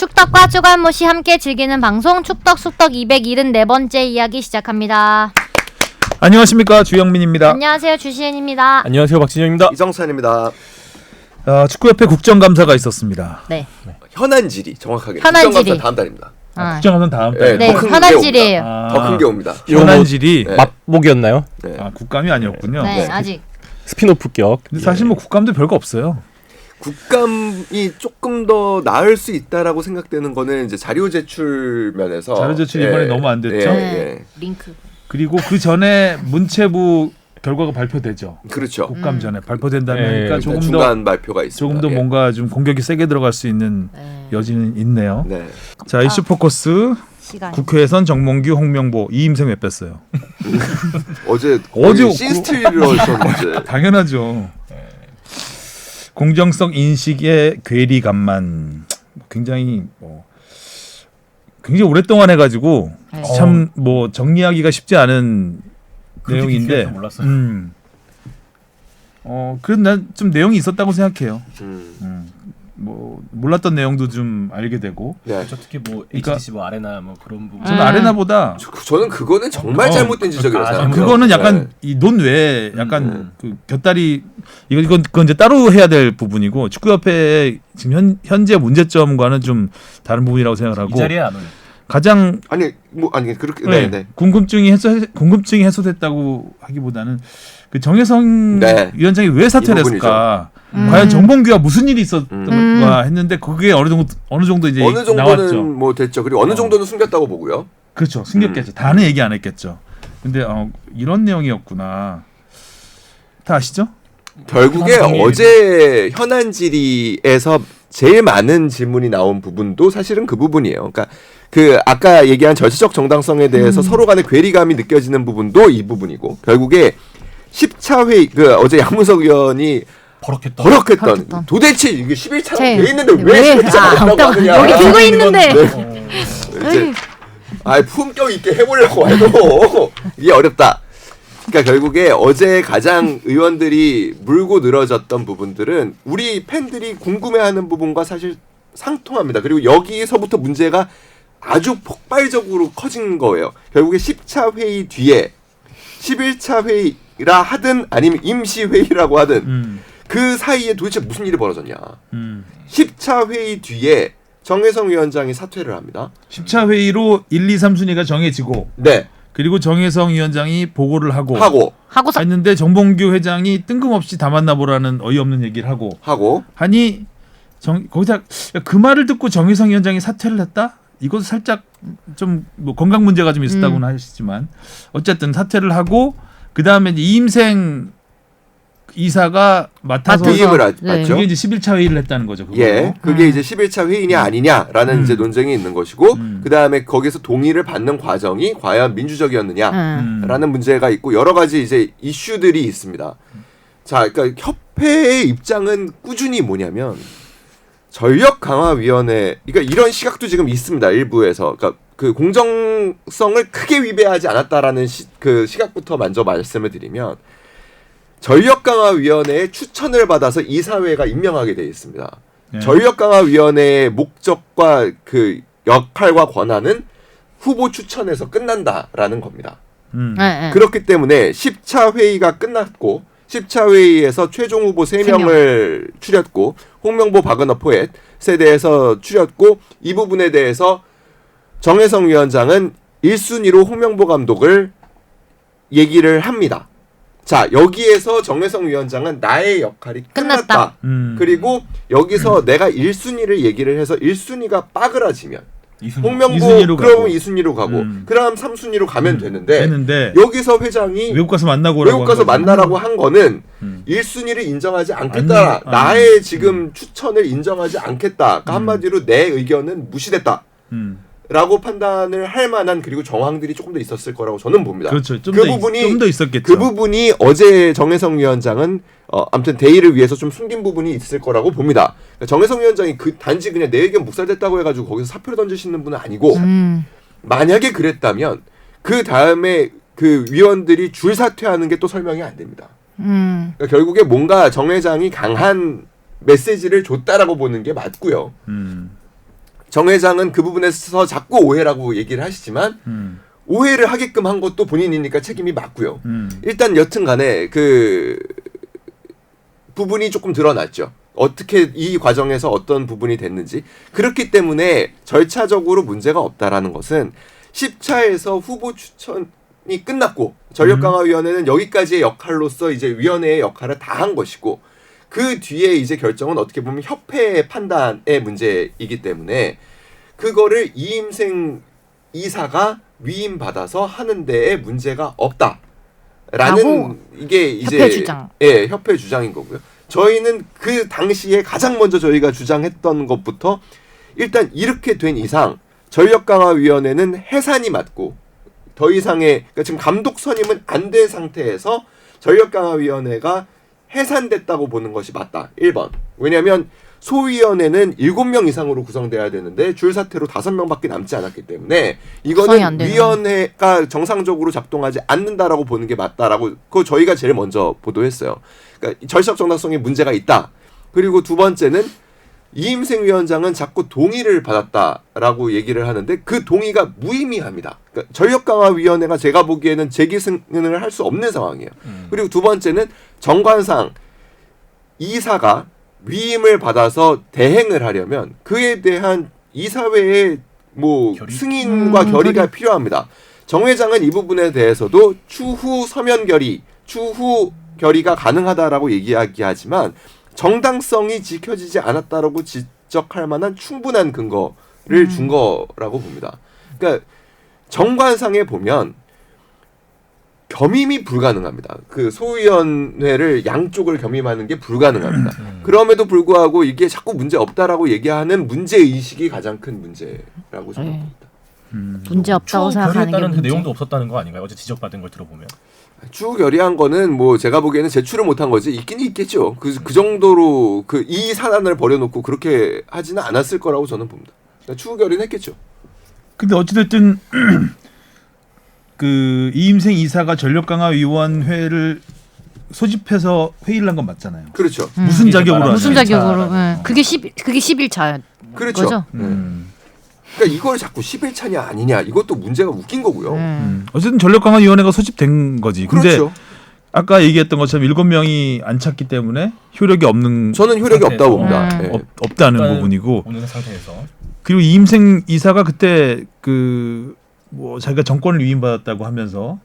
축덕과 쭈갈못이 함께 즐기는 방송 축덕숙덕 274번째 이야기 시작합니다. 안녕하십니까, 주영민입니다. 안녕하세요, 주시은입니다. 안녕하세요, 박진영입니다. 이정찬입니다. 축구협회 국정감사가 있었습니다. 네. 현안질이 정확하게. 현안질이. 국정감사 다음 달입니다. 국정감사는 다음 달. 네, 더 큰 게 현안질이에요. 옵니다. 더 큰 게 옵니다. 현안질이 네. 맛보기였나요? 네. 국감이 아니었군요. 네, 네. 아직. 스피노프격. 근데 사실 뭐 국감도 별거 없어요. 국감이 조금 더 나을 수 있다라고 생각되는 거는 이제 자료 제출 면에서 자료 제출 이번에 너무 안 됐죠? 네. 링크. 그리고 그 전에 문체부 결과가 발표되죠. 그렇죠. 국감 전에 발표된다면 네, 그러니까 조금 더 중간 발표가 있습니다. 조금 더 예. 뭔가 좀 공격이 세게 들어갈 수 있는 여지는 있네요. 네. 자, 이슈 포커스. 시간. 국회에선 정몽규, 홍명보, 이임생 왜 뺐어요? 어제 어제 신스틸을 하셨는데. 당연하죠. 공정성 인식의 괴리감만 굉장히 굉장히 오랫동안 해가지고 네. 참 뭐 정리하기가 쉽지 않은 내용인데. 몰랐어요. 그래도 난 좀 내용이 있었다고 생각해요. 음. 뭐 몰랐던 내용도 좀 알게 되고. 네. 특히 뭐 그러니까- HTC 뭐 아레나 뭐 그런 부분. 저는 아레나보다 저는 그거는 정말 잘못된 지적이라고 생각해요. 그거는 약간 네. 이 논외에 약간 그 곁다리 그건 이제 따로 해야 될 부분이고 축구협회의 지금 현재 문제점과는 좀 다른 부분이라고 생각을 하고 이 자리에 안 올려. 가장 아니 그렇게 네. 궁금증이 해소됐다고 하기보다는 그 정혜성 네. 위원장이 왜 사퇴를 이 부분이죠. 했을까? 과연 정봉규와 무슨 일이 있었던가 음. 했는데 그게 어느 정도 이제 어느 정도는 나왔죠. 뭐 됐죠. 그리고 어느 정도는 숨겼다고 보고요. 그렇죠. 숨겼겠죠. 다는 얘기 안 했겠죠. 근데 이런 내용이었구나. 다 아시죠? 결국에 어제 현안 질의에서 제일 많은 질문이 나온 부분도 사실은 그 부분이에요. 그러니까 그 아까 얘기한 절차적 정당성에 대해서 서로 간의 괴리감이 느껴지는 부분도 이 부분이고 결국에 10차 회의 그 어제 양문석 의원이 버럭했던 도대체 이게 11차로 돼 있는데 왜 11차가 없다고 하느냐. 여기 두고 있는데. 이제 품격 있게 해보려고 해도 이게 어렵다. 그러니까 결국에 어제 가장 의원들이 물고 늘어졌던 부분들은 우리 팬들이 궁금해하는 부분과 사실 상통합니다. 그리고 여기서부터 문제가 아주 폭발적으로 커진 거예요. 결국에 10차 회의 뒤에 11차 회의라 하든 아니면 임시 회의라고 하든 그 사이에 도대체 무슨 일이 벌어졌냐. 10차 회의 뒤에 정혜성 위원장이 사퇴를 합니다. 10차 회의로 1, 2, 3순위가 정해지고 네. 그리고 정혜성 위원장이 보고를 하고 했는데 정봉규 회장이 뜬금없이 다 만나보라는 어이없는 얘기를 하고 하니 거기다 그 말을 듣고 정혜성 위원장이 사퇴를 했다? 이것도 살짝 좀 뭐 건강 문제가 좀 있었다고는 하시지만 어쨌든 사퇴를 하고 그 다음에 이임생 이사가 맡아서 위임을 네. 맞죠. 그게 이제 11차 회의를 했다는 거죠. 그거. 예, 그게 이제 11차 회의냐 아니냐라는 이제 논쟁이 있는 것이고 그 다음에 거기서 동의를 받는 과정이 과연 민주적이었느냐라는 문제가 있고 여러 가지 이제 이슈들이 있습니다. 자, 그러니까 협회의 입장은 꾸준히 뭐냐면 전력강화위원회, 그러니까 이런 시각도 지금 있습니다. 일부에서, 그러니까 그 공정성을 크게 위배하지 않았다라는 그 시각부터 먼저 말씀을 드리면. 전력강화위원회의 추천을 받아서 이사회가 임명하게 되어 있습니다. 네. 전력강화위원회의 목적과 그 역할과 권한은 후보 추천에서 끝난다라는 겁니다. 그렇기 때문에 10차 회의가 끝났고 10차 회의에서 최종 후보 3명을 추렸고 홍명보, 박은호, 포엣에 대해서 추렸고 이 부분에 대해서 정혜성 위원장은 1순위로 홍명보 감독을 얘기를 합니다. 자, 여기에서 정혜성 위원장은 나의 역할이 끝났다. 그리고 여기서 내가 1순위를 얘기를 해서 1순위가 빠그라지면 홍명보 그러면 2순위로 가고 그다음 3순위로 가면 되는데 여기서 회장이 외국 가서 만나라고 한 거는 1순위를 인정하지 않겠다. 나의 지금 추천을 인정하지 않겠다. 그러니까 한마디로 내 의견은 무시됐다. 라고 판단을 할 만한 그리고 정황들이 조금 더 있었을 거라고 저는 봅니다. 그렇죠. 좀 더 있었겠죠. 그 부분이 어제 정혜성 위원장은 아무튼 대의를 위해서 좀 숨긴 부분이 있을 거라고 봅니다. 그러니까 정혜성 위원장이 단지 그냥 내 의견 묵살됐다고 해가지고 거기서 사표를 던지시는 분은 아니고 만약에 그랬다면 그 다음에 그 위원들이 줄 사퇴하는 게 또 설명이 안 됩니다. 그러니까 결국에 뭔가 정 회장이 강한 메시지를 줬다라고 보는 게 맞고요. 정 회장은 그 부분에서 자꾸 오해라고 얘기를 하시지만 오해를 하게끔 한 것도 본인이니까 책임이 맞고요. 일단 여튼간에 그 부분이 조금 드러났죠. 어떻게 이 과정에서 어떤 부분이 됐는지. 그렇기 때문에 절차적으로 문제가 없다라는 것은 10차에서 후보 추천이 끝났고 전력강화위원회는 여기까지의 역할로서 이제 위원회의 역할을 다 한 것이고 그 뒤에 이제 결정은 어떻게 보면 협회의 판단의 문제이기 때문에 그거를 이임생 이사가 위임받아서 하는 데에 문제가 없다라는 이게 이제 협회 주장. 예, 협회 주장인 거고요. 저희는 그 당시에 가장 먼저 저희가 주장했던 것부터 일단 이렇게 된 이상 전력강화위원회는 해산이 맞고 더 이상의 그러니까 지금 감독 선임은 안 된 상태에서 전력강화위원회가 해산됐다고 보는 것이 맞다. 1번. 왜냐하면 소위원회는 7명 이상으로 구성돼야 되는데 줄사태로 5명밖에 남지 않았기 때문에 이거는 위원회가 정상적으로 작동하지 않는다라고 보는 게 맞다라고 그거 저희가 제일 먼저 보도했어요. 그러니까 절차적 정당성에 문제가 있다. 그리고 두 번째는 이임생 위원장은 자꾸 동의를 받았다라고 얘기를 하는데 그 동의가 무의미합니다. 그러니까 전력강화위원회가 제가 보기에는 재기승인을 할 수 없는 상황이에요. 그리고 두 번째는 정관상 이사가 위임을 받아서 대행을 하려면 그에 대한 이사회의 뭐 승인과 결의가 필요합니다. 정 회장은 이 부분에 대해서도 추후 서면 결의, 추후 결의가 가능하다라고 얘기하지만 정당성이 지켜지지 않았다라고 지적할 만한 충분한 근거를 준 거라고 봅니다. 그러니까 정관상에 보면 겸임이 불가능합니다. 그 소위원회를 양쪽을 겸임하는 게 불가능합니다. 그럼에도 불구하고 이게 자꾸 문제 없다라고 얘기하는 문제 의식이 가장 큰 문제라고 저는 봅니다. 문제 없다고 생각하는 게 그 문제. 내용도 없었다는 거 아닌가요? 어제 지적받은 걸 들어보면. 추후 결의한 거는 뭐 제가 보기에는 제출을 못한 거지 있긴 있겠죠. 그 정도로 그 이 사안을 버려놓고 그렇게 하지는 않았을 거라고 저는 봅니다. 그러니까 추후 결의는 했겠죠. 근데 어찌됐든 그 이임생 이사가 전력강화위원회를 소집해서 회의를 한 건 맞잖아요. 그렇죠. 무슨 자격으로? 무슨 하냐. 자격으로? 네. 그게 11차 그렇죠. 거죠? 그러니까 이걸 자꾸 11차냐 아니냐 이것도 문제가 웃긴 거고요. 어쨌든 전력강화위원회가 소집된 거지. 근데 그렇죠. 아까 얘기했던 것처럼 7명이 안 찼기 때문에 효력이 없는 저는 효력이 없다고 봅니다. 네. 없다는 부분이고. 오는 상태에서. 그리고 이임생 이사가 그때 그 뭐 자기가 정권을 위임받았다고 하면서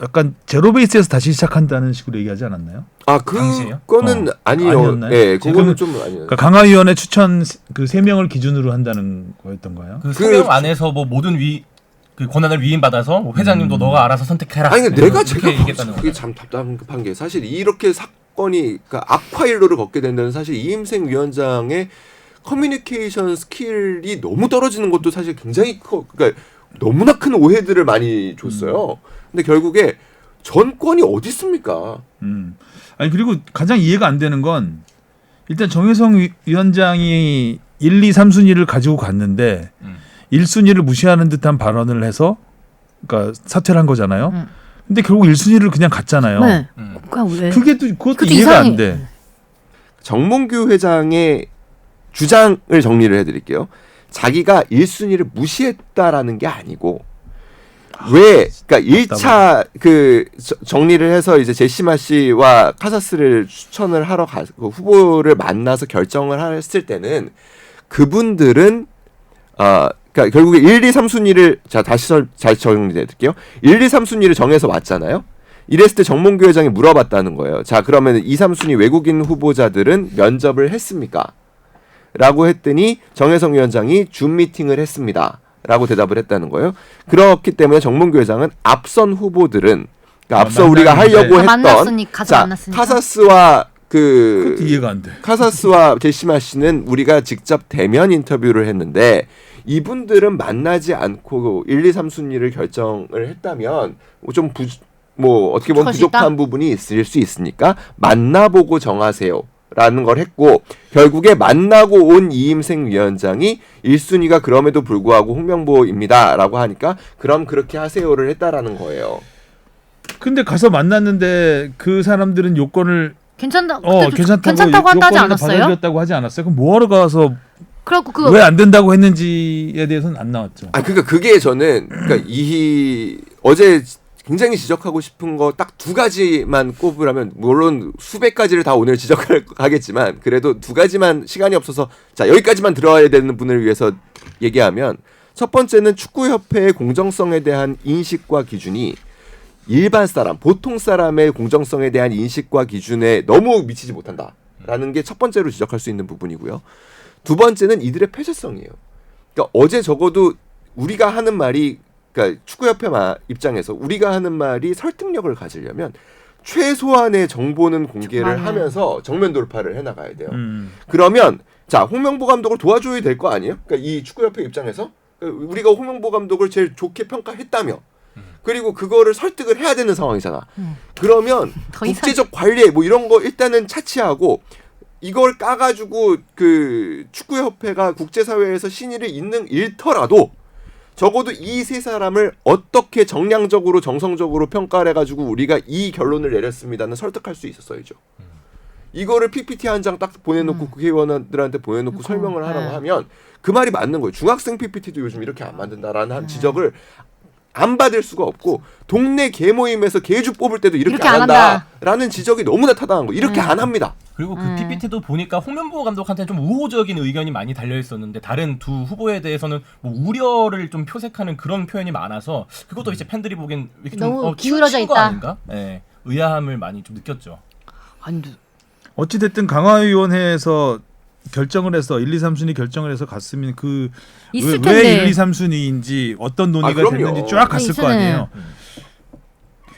약간 제로 베이스에서 다시 시작한다는 식으로 얘기하지 않았나요? 아, 당시에요? 그거는 아니요. 아니었나요? 네, 그거는 좀 아니에요. 그러니까 강화위원회 추천 그 3명을 기준으로 한다는 거였던가요? 그 3명 안에서 뭐 모든 그 권한을 위임받아서 뭐 회장님도 너가 알아서 선택해라. 아니, 근데 내가 제가 얘기했다는 그게 참 답답한 게 사실 이렇게 사건이 그러니까 악화일로를 걷게 된다는 사실 이임생 위원장의 커뮤니케이션 스킬이 너무 떨어지는 것도 사실 굉장히 그러니까 너무나 큰 오해들을 많이 줬어요. 근데 결국에 전권이 어디 있습니까? 아니 그리고 가장 이해가 안 되는 건 일단 정혜성 위원장이 1, 2, 3순위를 가지고 갔는데 1순위를 무시하는 듯한 발언을 해서 그러니까 사퇴를 한 거잖아요. 근데 결국 1순위를 그냥 갔잖아요. 네. 왜? 그것도 이해가 이상해. 안 돼. 정몽규 회장의 주장을 정리를 해드릴게요. 자기가 1순위를 무시했다라는 게 아니고 왜 그러니까 1차 그 정리를 해서 이제 제시마 씨와 카사스를 추천을 하러 그 후보를 만나서 결정을 했을 때는 그분들은 그러니까 결국에 1, 2, 3순위를 다시 정리해 드릴게요. 1, 2, 3순위를 정해서 왔잖아요. 이랬을 때 정몽규 회장이 물어봤다는 거예요. 자, 그러면 2, 3순위 외국인 후보자들은 면접을 했습니까? 라고 했더니 정혜성 위원장이 줌 미팅을 했습니다. 라고 대답을 했다는 거예요. 그렇기 때문에 정몽규 회장은 앞선 후보들은 그러니까 앞서 우리가 하려고 했던 카사스와 그것도 이해가 안 돼. 카사스와 제시마 씨는 우리가 직접 대면 인터뷰를 했는데 이분들은 만나지 않고 1, 2, 3순위를 결정을 했다면 좀 어떻게 보면 부족한 부분이 있을 수 있으니까 만나보고 정하세요. 라는 걸 했고 결국에 만나고 온 이임생 위원장이 1순위가 그럼에도 불구하고 홍명보입니다 라고 하니까 그럼 그렇게 하세요를 했다라는 거예요. 근데 가서 만났는데 그 사람들은 요건을 괜찮다고 한다지 않았어요? 받아들였다고 하지 않았어요? 그럼 뭐하러 가서 그래갖고 왜 안 된다고 했는지에 대해서는 안 나왔죠. 그러니까 그게 저는 그러니까 어제 굉장히 지적하고 싶은 거 딱 두 가지만 꼽으라면 물론 수백 가지를 다 오늘 지적하겠지만 그래도 두 가지만 시간이 없어서 자 여기까지만 들어야 되는 분을 위해서 얘기하면 첫 번째는 축구협회의 공정성에 대한 인식과 기준이 일반 사람, 보통 사람의 공정성에 대한 인식과 기준에 너무 미치지 못한다라는 게 첫 번째로 지적할 수 있는 부분이고요. 두 번째는 이들의 폐쇄성이에요. 그러니까 어제 적어도 우리가 하는 말이 그러니까 축구협회 입장에서 우리가 하는 말이 설득력을 가지려면 최소한의 정보는 공개를 하면서 정면 돌파를 해나가야 돼요. 그러면 자 홍명보 감독을 도와줘야 될 거 아니에요? 그러니까 이 축구협회 입장에서 우리가 홍명보 감독을 제일 좋게 평가했다며 그리고 그거를 설득을 해야 되는 상황이잖아. 그러면 국제적 관리 뭐 이런 거 일단은 차치하고 이걸 까가지고 그 축구협회가 국제사회에서 신의를 잃더라도 적어도 이 세 사람을 어떻게 정량적으로 정성적으로 평가를 해가지고 우리가 이 결론을 내렸습니다는 설득할 수 있었어야죠. 이거를 PPT 한 장 딱 보내놓고 국회의원들한테 보내놓고 설명을 하라고 하면 그 말이 맞는 거예요. 중학생 PPT도 요즘 이렇게 안 만든다라는 지적을 안 받을 수가 없고 동네 개 모임에서 개주 뽑을 때도 이렇게 안 한다라는 지적이 너무나 타당한 거. 이렇게 안 합니다. 그리고 그 PPT도 보니까 홍명보 감독한테 좀 우호적인 의견이 많이 달려 있었는데 다른 두 후보에 대해서는 뭐 우려를 좀 표색하는 그런 표현이 많아서 그것도 이제 팬들이 보기엔 이렇게 좀 너무 기울어져 치우친 거 있다. 아닌가? 네, 의아함을 많이 좀 느꼈죠. 어찌됐든 강화위원회에서 결정을 해서 1, 2, 3순위 결정을 해서 갔으면 그 있을 왜 텐데. 1, 2, 3순위인지 어떤 논의가 그럼요. 됐는지 쫙 갔을 거 있으네. 아니에요.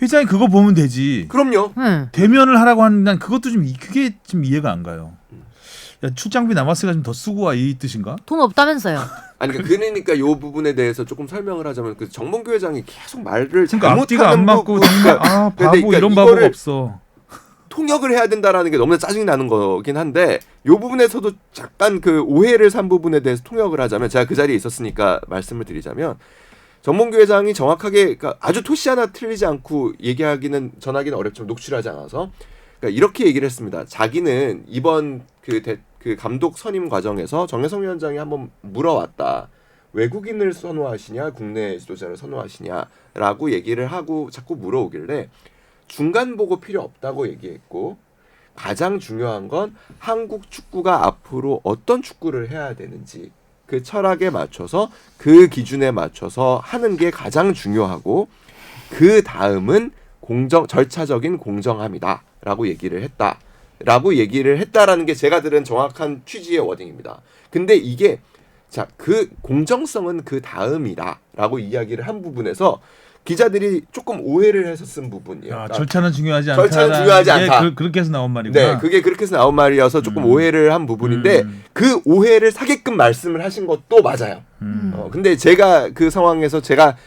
회장이 그거 보면 되지. 그럼요. 대면을 하라고 하는 난 그것도 좀 그게 좀 이해가 안 가요. 야, 출장비 남았으니까 좀 더 쓰고 와 이 뜻인가? 돈 없다면서요. 아니 그러니까 이 부분에 대해서 조금 설명을 하자면 그 정몽규 회장이 계속 말을 그러니까 앞뒤가 안 잘못하는 맞고 정말 아 바보 그러니까 이런 이거를 바보가 없어. 통역을 해야 된다라는 게 너무나 짜증 나는 거긴 한데 이 부분에서도 잠깐 그 오해를 산 부분에 대해서 통역을 하자면 제가 그 자리에 있었으니까 말씀을 드리자면 정몽규 회장이 정확하게 그러니까 아주 토시 하나 틀리지 않고 전하기는 어렵지만 녹취하지 않아서 그러니까 이렇게 얘기를 했습니다. 자기는 이번 그 감독 선임 과정에서 정혜성 위원장이 한번 물어왔다. 외국인을 선호하시냐 국내 지도자를 선호하시냐라고 얘기를 하고 자꾸 물어오길래 중간 보고 필요 없다고 얘기했고 가장 중요한 건 한국 축구가 앞으로 어떤 축구를 해야 되는지 그 철학에 맞춰서 그 기준에 맞춰서 하는 게 가장 중요하고 그 다음은 절차적인 공정함이다라고 얘기를 했다라는 게 제가 들은 정확한 취지의 워딩입니다. 근데 이게 자, 그 공정성은 그 다음이다라고 이야기를 한 부분에서 기자들이 조금 오해를 해서 쓴 부분이에요. 절차는 중요하지 않다. 절차는 중요하지 않다. 그렇게 해서 나온 말이구나. 네, 그게 그렇게 해서 나온 말이어서 조금 오해를 한 부분인데 그 오해를 사게끔 말씀을 하신 것도 맞아요. 근데 제가 그 상황에서 제가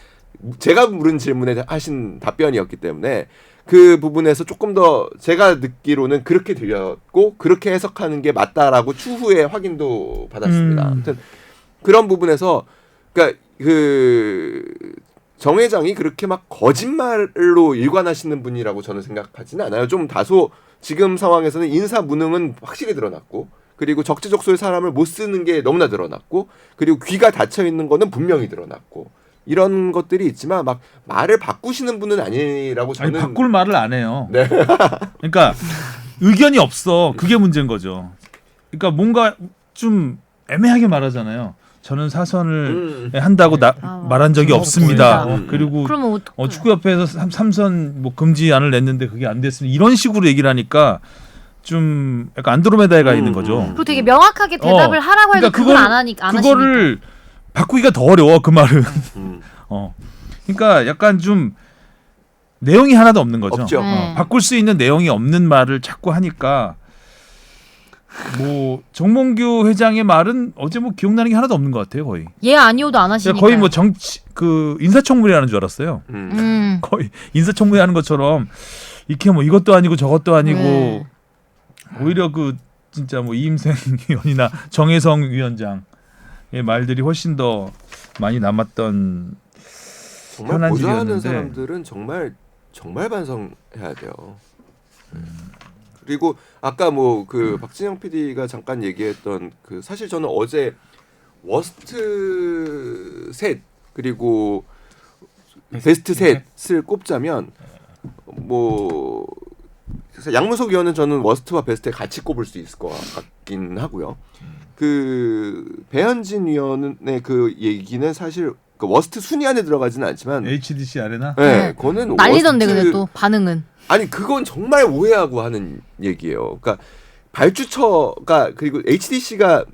물은 질문에 하신 답변이었기 때문에 그 부분에서 조금 더 제가 듣기로는 그렇게 들렸고 그렇게 해석하는 게 맞다라고 추후에 확인도 받았습니다. 아무튼 그런 부분에서 그러니까 정 회장이 그렇게 막 거짓말로 일관하시는 분이라고 저는 생각하지는 않아요. 좀 다소 지금 상황에서는 인사 무능은 확실히 드러났고 그리고 적재적소에 사람을 못 쓰는 게 너무나 드러났고 그리고 귀가 닫혀 있는 거는 분명히 드러났고 이런 것들이 있지만 막 말을 바꾸시는 분은 아니라고 저는 바꿀 말을 안 해요. 네. 그러니까 의견이 없어. 그게 문제인 거죠. 그러니까 뭔가 좀 애매하게 말하잖아요. 저는 사선을 한다고 말한 적이 없습니다. 그리고 축구협회에서 3선 뭐 금지안을 냈는데 그게 안 됐으면 이런 식으로 얘기를 하니까 좀 약간 안드로메다에 가 있는 거죠. 그리고 되게 명확하게 대답을 하라고 해도 그러니까 그걸 안 하니까. 그거를 바꾸기가 더 어려워 그 말은. 그러니까 약간 좀 내용이 하나도 없는 거죠. 없죠. 바꿀 수 있는 내용이 없는 말을 자꾸 하니까 뭐 정몽규 회장의 말은 어제 뭐 기억나는 게 하나도 없는 것 같아요 거의. 예 아니오도 안 하시니까. 거의 뭐 인사청문회 하는 줄 알았어요. 거의 인사청문회 하는 것처럼 이렇게 뭐 이것도 아니고 저것도 아니고 오히려 그 진짜 뭐 이임생 의원이나 정혜성 위원장의 말들이 훨씬 더 많이 남았던 정말 보좌하는 사람들은 정말 반성해야 돼요. 그리고 아까 뭐 그 박진영 PD가 잠깐 얘기했던 그 사실 저는 어제 워스트 셋 그리고 베스트 셋을 꼽자면 뭐 양문석 위원은 저는 워스트와 베스트에 같이 꼽을 수 있을 것 같긴 하고요. 그 배현진 위원의 그 얘기는 사실 그 워스트 순위 안에 들어가지는 않지만 HDC 아레나? 네, 그거는 난리던데 근데 또 반응은 아니 그건 정말 오해하고 하는 얘기예요. 그러니까 발주처가 그리고 HDC가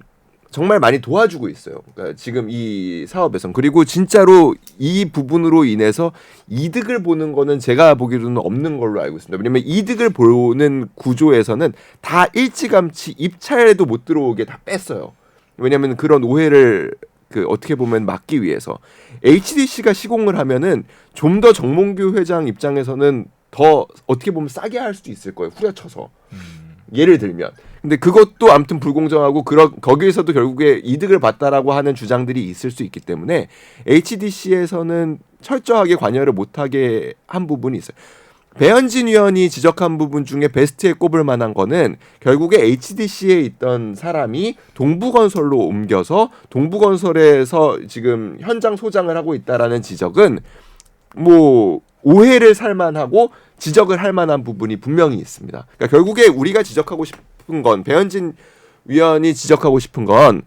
정말 많이 도와주고 있어요. 그러니까 지금 이 사업에선 그리고 진짜로 이 부분으로 인해서 이득을 보는 거는 제가 보기로는 없는 걸로 알고 있습니다. 왜냐면 이득을 보는 구조에서는 다 일찌감치 입찰에도 못 들어오게 다 뺐어요. 왜냐면 그런 오해를 그 어떻게 보면 막기 위해서 HDC가 시공을 하면은 좀 더 정몽규 회장 입장에서는 더 어떻게 보면 싸게 할 수도 있을 거예요. 후려쳐서. 예를 들면. 근데 그것도 아무튼 불공정하고 거기에서도 결국에 이득을 봤다라고 하는 주장들이 있을 수 있기 때문에 HDC에서는 철저하게 관여를 못하게 한 부분이 있어요. 배현진 위원이 지적한 부분 중에 베스트에 꼽을 만한 거는 결국에 HDC에 있던 사람이 동부건설로 옮겨서 동부건설에서 지금 현장 소장을 하고 있다라는 지적은 뭐 오해를 살만하고 지적을 할 만한 부분이 분명히 있습니다. 그러니까 결국에 우리가 지적하고 싶은 건 배현진 위원이 지적하고 싶은 건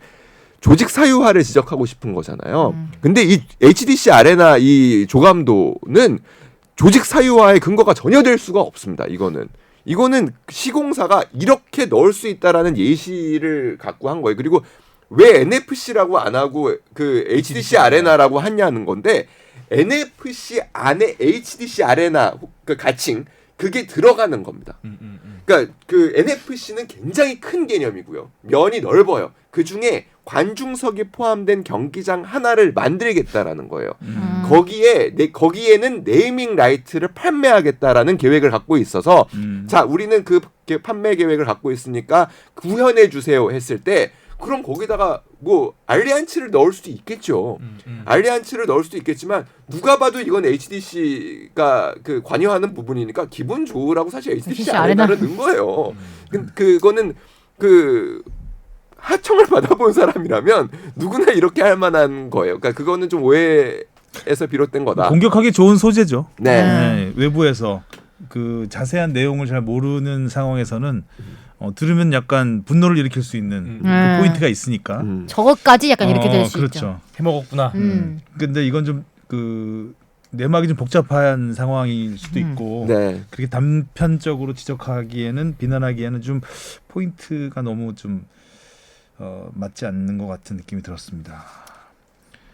조직 사유화를 지적하고 싶은 거잖아요. 근데 이 HDC 아레나 이 조감도는 조직 사유화의 근거가 전혀 될 수가 없습니다. 이거는 시공사가 이렇게 넣을 수 있다라는 예시를 갖고 한 거예요. 그리고 왜 NFC라고 안 하고 그 HDC 아레나라고 하냐는 건데 NFC 안에 HDC 아레나 그 가칭 그게 들어가는 겁니다. 그러니까 그 NFC는 굉장히 큰 개념이고요. 면이 넓어요. 그 중에 관중석이 포함된 경기장 하나를 만들겠다라는 거예요. 거기에는 네이밍 라이트를 판매하겠다라는 계획을 갖고 있어서 자 우리는 그 판매 계획을 갖고 있으니까 구현해 주세요 했을 때 그럼 거기다가 뭐 알리안츠를 넣을 수도 있겠죠. 알리안츠를 넣을 수도 있겠지만 누가 봐도 이건 HDC가 그 관여하는 부분이니까 기분 좋으라고 사실 HDC 아레나를 넣은 거예요. 그거는 그 하청을 받아본 사람이라면 누구나 이렇게 할 만한 거예요. 그러니까 그거는 좀 오해에서 비롯된 거다. 공격하기 좋은 소재죠. 네. 외부에서 그 자세한 내용을 잘 모르는 상황에서는 들으면 약간 분노를 일으킬 수 있는 그 포인트가 있으니까. 저것까지 약간 이렇게 될 수 그렇죠. 있죠. 해먹었구나. 근데 이건 좀 그 내막이 좀 복잡한 상황일 수도 있고 네. 그렇게 단편적으로 지적하기에는 비난하기에는 좀 포인트가 너무 좀 맞지 않는 것 같은 느낌이 들었습니다.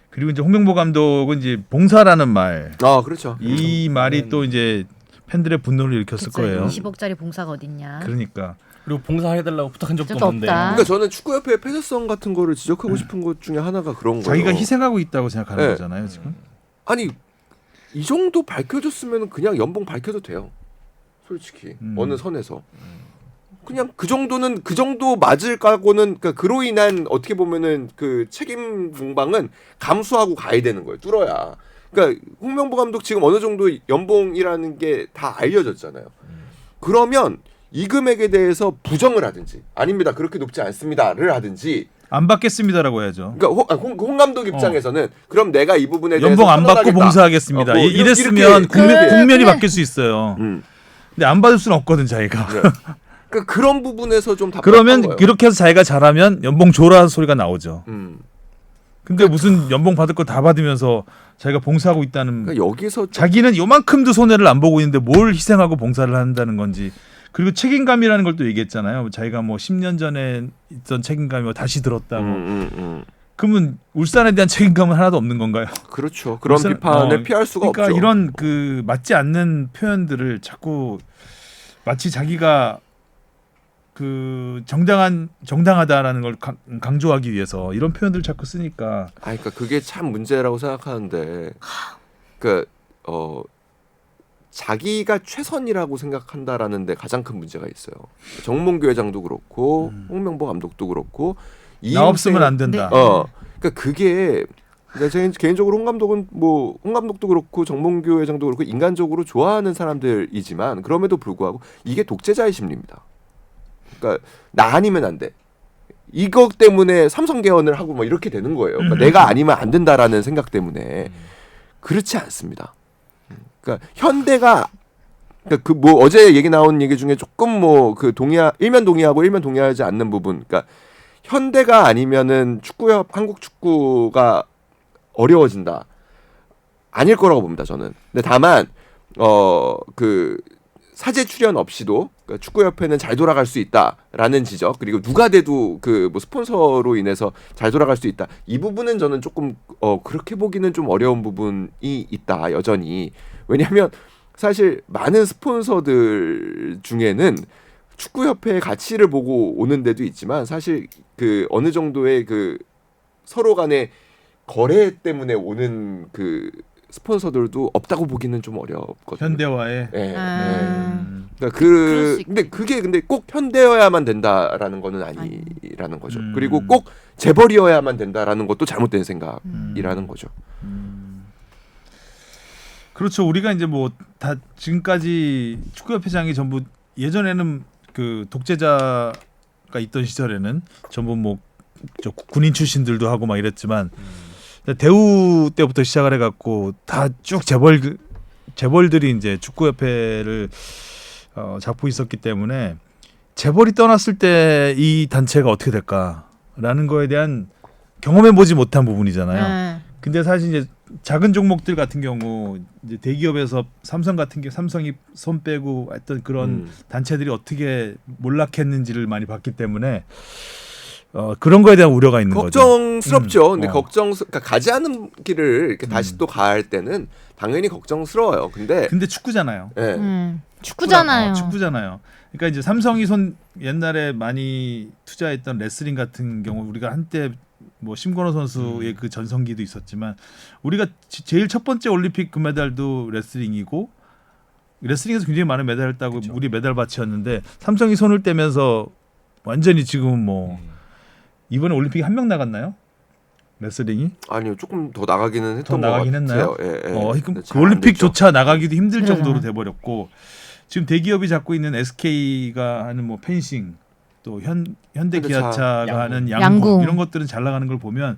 그리고 이제 홍명보 감독은 이제 봉사라는 말, 그렇죠. 이 말이 또 이제 팬들의 분노를 일으켰을 그쵸, 거예요. 20억짜리 봉사가 어딨냐. 그러니까 그리고 봉사해달라고 부탁한 적도 적도 없는데. 없다. 그러니까 저는 축구협회의 폐쇄성 같은 거를 지적하고 싶은 것 중에 하나가 그런 거예요. 자기가 희생하고 있다고 생각하는 네. 거잖아요 지금. 아니 이 정도 밝혀줬으면 그냥 연봉 밝혀도 돼요. 솔직히 어느 선에서 그냥 그 정도는 그 정도 맞을 까고는 그러니까 그로 인한 어떻게 보면은 그 책임 공방은 감수하고 가야 되는 거예요. 뚫어야. 그러니까 홍명보 감독 지금 어느 정도 연봉이라는 게 다 알려졌잖아요. 그러면 이 금액에 대해서 부정을 하든지 아닙니다. 그렇게 높지 않습니다를 하든지 안 받겠습니다라고 해야죠. 그러니까 홍 감독 입장에서는 그럼 내가 이 부분에 대해서 연봉 안 받고 선언하겠다. 봉사하겠습니다. 뭐 이랬으면 이렇게 국면이 바뀔 수 있어요. 음. 근데 안 받을 수는 없거든 자기가. 네. 그러니까 그런 부분에서 좀 답답한 그러면 거예요. 그렇게 해서 자기가 잘하면 연봉 줘라는 소리가 나오죠. 근데 무슨 연봉 받을 거 다 받으면서 자기가 봉사하고 있다는 그러니까 여기서 자기는 요만큼도 손해를 안 보고 있는데 뭘 희생하고 봉사를 한다는 건지 그리고 책임감이라는 걸 또 얘기했잖아요. 자기가 뭐 10년 전에 있던 책임감이 뭐 다시 들었다고. 그러면 울산에 대한 책임감은 하나도 없는 건가요? 그렇죠. 그런 비판을 피할 수가 그러니까 없죠. 이런 그 맞지 않는 표현들을 자꾸 마치 자기가 그 정당하다라는 걸 강조하기 위해서 이런 표현들을 자꾸 쓰니까. 그러니까 그게 참 문제라고 생각하는데, 그러니까 자기가 최선이라고 생각한다라는 데 가장 큰 문제가 있어요. 정몽규 회장도 그렇고 홍명보 감독도 그렇고 나 없으면 안 된다. 그러니까 그게 그러니까 제 개인적으로 홍 감독도 그렇고 정몽규 회장도 그렇고 인간적으로 좋아하는 사람들이지만 그럼에도 불구하고 이게 독재자의 심리입니다. 그러니까 나 아니면 안 돼. 이것 때문에 삼성 개헌을 하고 뭐 이렇게 되는 거예요. 그러니까 내가 아니면 안 된다라는 생각 때문에 그렇지 않습니다. 그러니까 현대가 그러니까 그 뭐 어제 얘기 나온 얘기 중에 조금 뭐 그 일면 동의하고 일면 동의하지 않는 부분. 그러니까 현대가 아니면은 한국 축구가 어려워진다. 아닐 거라고 봅니다, 저는. 근데 다만 그 사제 출연 없이도 그러니까 축구협회는 잘 돌아갈 수 있다라는 지적, 그리고 누가 돼도 그 뭐 스폰서로 인해서 잘 돌아갈 수 있다. 이 부분은 저는 조금 그렇게 보기는 좀 어려운 부분이 있다, 여전히. 왜냐하면 사실 많은 스폰서들 중에는 축구협회의 가치를 보고 오는 데도 있지만 사실 그 어느 정도의 그 서로 간의 거래 때문에 오는 그 스폰서들도 없다고 보기는 좀 어렵거든요. 현대와의. 네. 그러니까 근데 꼭 현대여야만 된다라는 거는 아니라는 거죠. 그리고 꼭 재벌이어야만 된다라는 것도 잘못된 생각이라는 거죠. 그렇죠. 우리가 이제 뭐 다 지금까지 축구협회장이 전부 예전에는 그 독재자가 있던 시절에는 전부 뭐 저 군인 출신들도 하고 막 이랬지만 대우 때부터 시작을 해갖고 다 쭉 재벌들이 이제 축구협회를 잡고 있었기 때문에 재벌이 떠났을 때 이 단체가 어떻게 될까라는 거에 대한 경험해보지 못한 부분이잖아요. 근데 사실 이제 작은 종목들 같은 경우 이제 대기업에서 삼성이 손 빼고 했던 그런 단체들이 어떻게 몰락했는지를 많이 봤기 때문에 그런 거에 대한 우려가 있는 걱정스럽죠. 거죠. 근데 그러니까 가지 않은 길을 이렇게 다시 또 갈 때는 당연히 걱정스러워요. 근데 축구잖아요. 네. 축구잖아요. 축구잖아요. 그러니까 이제 삼성이 옛날에 많이 투자했던 레슬링 같은 경우 우리가 한때 뭐 심건호 선수의 그 전성기도 있었지만 우리가 제일 첫 번째 올림픽 금메달도 레슬링이고 레슬링에서 굉장히 많은 메달을 따고 그렇죠. 우리 메달밭이었는데 삼성이 손을 떼면서 완전히 지금 뭐 이번에 올림픽에 한 명 나갔나요? 레슬링이? 아니요, 조금 더 나가기는 했던 것 같아요. 했나요? 그럼 그 올림픽조차 나가기도 힘들 정도로 돼버렸고 지금 대기업이 잡고 있는 SK가 하는 뭐 펜싱 또 현대기아차가 하는 양궁 이런 것들은 잘 나가는 걸 보면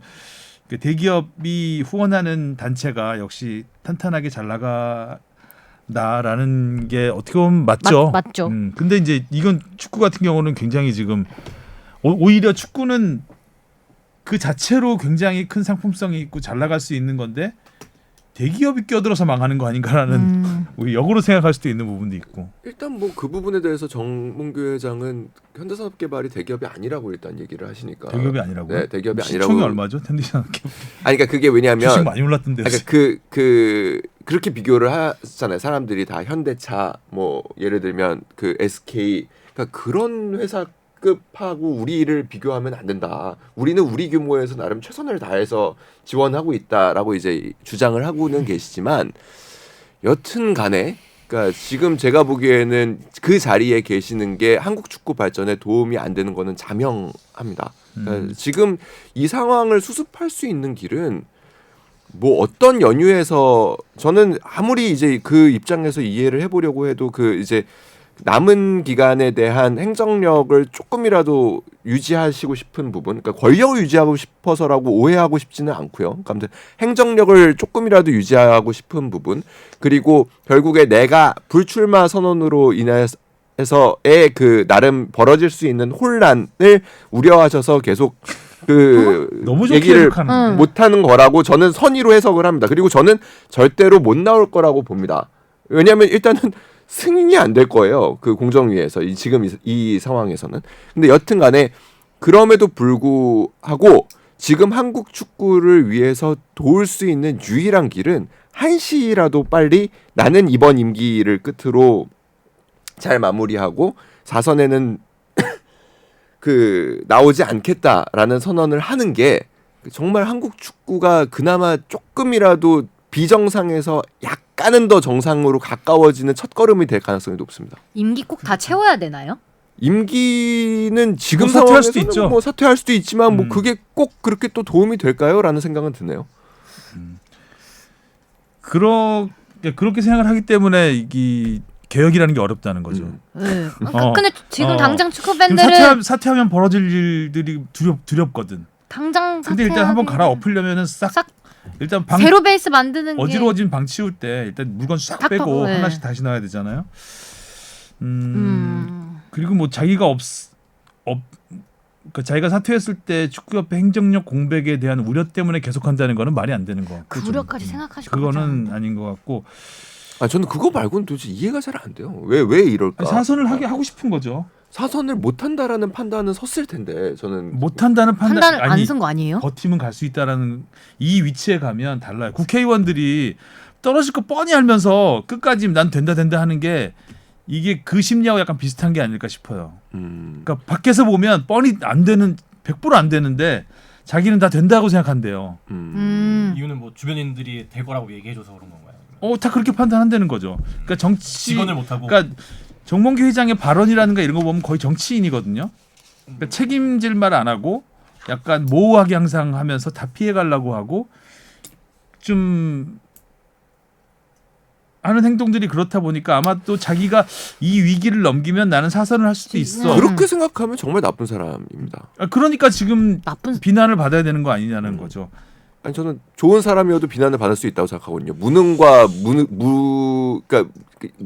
대기업이 후원하는 단체가 역시 탄탄하게 잘 나가다라는 게 어떻게 보면 맞죠. 맞죠. 근데 이제 이건 축구 같은 경우는 굉장히 지금 오히려 축구는 그 자체로 굉장히 큰 상품성이 있고 잘 나갈 수 있는 건데 대기업이 껴들어서 망하는 거 아닌가라는 우리 역으로 생각할 수도 있는 부분도 있고. 일단 뭐 그 부분에 대해서 정몽규 회장은 현대산업개발이 대기업이 아니라고 일단 얘기를 하시니까. 대기업이 아니라고? 네, 대기업이 아니라고. 시총이 얼마죠? 현대산업개발. 아니 그러니까 그게 왜냐하면 주식 많이 올랐던데. 그러니까 그렇게 비교를 하잖아요. 사람들이 다 현대차 뭐 예를 들면 그 SK 그러니까 그런 회사 급하고 우리를 비교하면 안 된다. 우리는 우리 규모에서 나름 최선을 다해서 지원하고 있다라고 이제 주장을 하고는 계시지만 여튼간에 그러니까 지금 제가 보기에는 그 자리에 계시는 게 한국 축구 발전에 도움이 안 되는 거는 자명합니다. 그러니까 지금 이 상황을 수습할 수 있는 길은 뭐 어떤 연유에서 저는 아무리 이제 그 입장에서 이해를 해보려고 해도 그 이제 남은 기간에 대한 행정력을 조금이라도 유지하시고 싶은 부분, 그러니까 권력을 유지하고 싶어서라고 오해하고 싶지는 않고요. 그러니까 행정력을 조금이라도 유지하고 싶은 부분, 그리고 결국에 내가 불출마 선언으로 인해서의 그 나름 벌어질 수 있는 혼란을 우려하셔서 계속 그 너무 얘기를 못하는 거라고 저는 선의로 해석을 합니다. 그리고 저는 절대로 못 나올 거라고 봅니다. 왜냐하면 일단은 승인이 안 될 거예요. 그 공정위에서 지금 이 상황에서는. 근데 여튼간에 그럼에도 불구하고 지금 한국 축구를 위해서 도울 수 있는 유일한 길은 한시라도 빨리 나는 이번 임기를 끝으로 잘 마무리하고 4선에는 그 나오지 않겠다라는 선언을 하는 게 정말 한국 축구가 그나마 조금이라도 비정상에서 약간은 더 정상으로 가까워지는 첫걸음이 될 가능성이 높습니다. 임기 꼭 다 채워야 되나요? 임기는 지금 뭐 사퇴할 수도 있죠. 뭐 사퇴할 수도 있지만 뭐 그게 꼭 그렇게 또 도움이 될까요?라는 생각은 드네요. 그렇게 생각을 하기 때문에 이 개혁이라는 게 어렵다는 거죠. 네. 근데 지금 당장 축구 지금 밴드를 사퇴하면 벌어질 일들이 두렵거든. 당장 근데 일단 한번 갈아 엎으려면은 싹 일단 제로 베이스 만드는 게 어지러워진 방 치울 때 일단 물건 싹 다 빼고 까고, 네. 하나씩 다시 놔야 되잖아요. 그리고 뭐 자기가 그러니까 자기가 사퇴했을 때 축구협회 행정력 공백에 대한 우려 때문에 계속한다는 거는 말이 안 되는 거. 그 우려까지 생각하실 것 같지 그거는 않은데? 아닌 것 같고. 저는 그거 말고는 도대체 이해가 잘 안 돼요. 왜 이럴까? 아니, 사선을 하고 싶은 거죠. 사선을 못 한다라는 판단은 섰을 텐데 저는 못 한다는 판단을 안 쓴 거 아니에요? 버티면 갈 수 있다라는 이 위치에 가면 달라요. 국회의원들이 떨어질 거 뻔히 알면서 끝까지 난 된다 하는 게 이게 그 심리하고 약간 비슷한 게 아닐까 싶어요. 그러니까 밖에서 보면 뻔히 안 되는 100% 안 되는데 자기는 다 된다고 생각한대요. 이유는 뭐 주변인들이 될 거라고 얘기해줘서 그런 건가요? 다 그렇게 판단한다는 거죠. 그러니까 정치 직원을 못 하고. 그러니까 정몽규 회장의 발언이라든가 이런 거 보면 거의 정치인이거든요. 그러니까 책임질 말 안 하고 약간 모호하게 항상 하면서 다 피해 가려고 하고 좀 하는 행동들이 그렇다 보니까 아마 또 자기가 이 위기를 넘기면 나는 사선을 할 수도 있어. 그렇게 생각하면 정말 나쁜 사람입니다. 그러니까 지금 비난을 받아야 되는 거 아니냐는 거죠. 아니 저는 좋은 사람이어도 비난을 받을 수 있다고 생각하거든요. 무능과 그러니까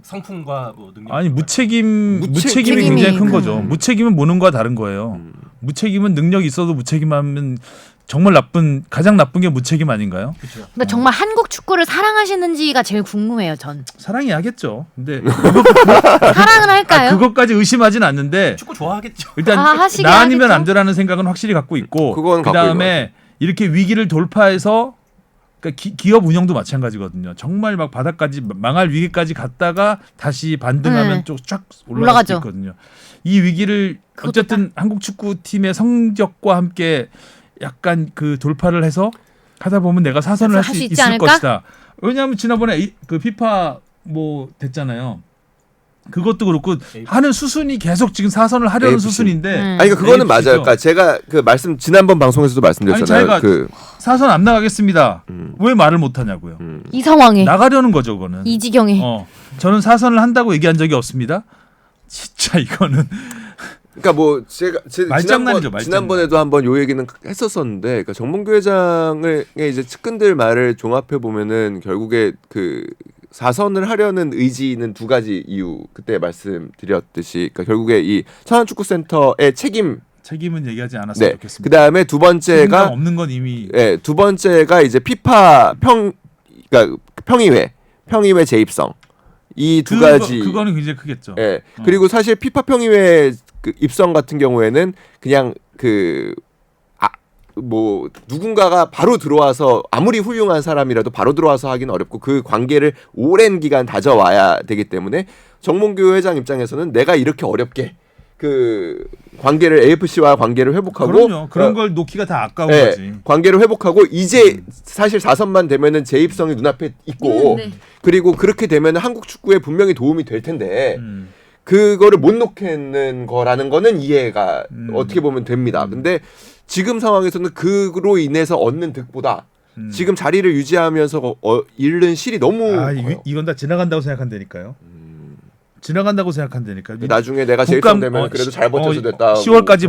성품과 뭐 능력. 아니 무책임이 굉장히 큰 거죠. 무책임은 무능과 다른 거예요. 무책임은 능력이 있어도 무책임하면 정말 가장 나쁜 게 무책임 아닌가요? 그렇죠. 근데 정말 한국 축구를 사랑하시는지가 제일 궁금해요. 전 사랑해야겠죠. 근데 사랑은 할까요? 그것까지 의심하지는 않는데 축구 좋아하겠죠. 일단 나 아니면 안 되라는 생각은 확실히 갖고 있고 그 다음에 이렇게 위기를 돌파해서 그러니까 기업 운영도 마찬가지거든요. 정말 막 바닥까지 망할 위기까지 갔다가 다시 반등하면 쫙 올라갈 수 있거든요. 이 위기를 어쨌든 한국 축구팀의 성적과 함께 약간 그 돌파를 해서 하다 보면 내가 사선을 할 수 있을 않을까? 것이다. 왜냐하면 지난번에 그 피파 뭐 됐잖아요. 그것도 그렇고 하는 수순이 계속 지금 사선을 하려는 AFC. 수순인데 아니 그러니까 그거는 맞아요. 그러니까 제가 그 말씀 지난번 방송에서도 말씀드렸잖아요. 아니, 자기가 사선 안 나가겠습니다. 왜 말을 못 하냐고요. 이 상황에 나가려는 거죠, 그거는. 이 지경에. 저는 사선을 한다고 얘기한 적이 없습니다. 진짜 이거는 그러니까 뭐 제가 말장난이죠, 지난번에도 한번 요 얘기는 했었었는데 그러니까 정몽규 회장의 이제 측근들 말을 종합해 보면은 결국에 그 사선을 하려는 의지는 두 가지 이유 그때 말씀드렸듯이 그러니까 결국에 이 천안축구센터의 책임은 얘기하지 않았으면 좋겠습니다. 그 다음에 두 번째가 없는 건 이미 두 번째가 이제 피파 그러니까 평의회 재입성 이 두 가지 그거는 굉장히 크겠죠. 그리고 사실 피파 평의회 그 입성 같은 경우에는 그냥 뭐 누군가가 바로 들어와서 아무리 훌륭한 사람이라도 바로 들어와서 하기는 어렵고 그 관계를 오랜 기간 다져와야 되기 때문에 정몽규 회장 입장에서는 내가 이렇게 어렵게 그 관계를 AFC와 관계를 회복하고 그럼요. 그런 걸 놓기가 다 아까운 거지. 관계를 회복하고 이제 사실 4선만 되면은 재입성이 눈앞에 있고 그리고 그렇게 되면은 한국 축구에 분명히 도움이 될 텐데 그거를 못 놓겠는 거라는 거는 이해가 어떻게 보면 됩니다. 근데 지금 상황에서는 그로 인해서 얻는 득보다 지금 자리를 유지하면서 잃는 실이 너무 이건 다 지나간다고 생각한다니까요. 지나간다고 생각한다니까. 나중에 내가 재입성 되면 그래도 잘 버텨서 됐다. 10월까지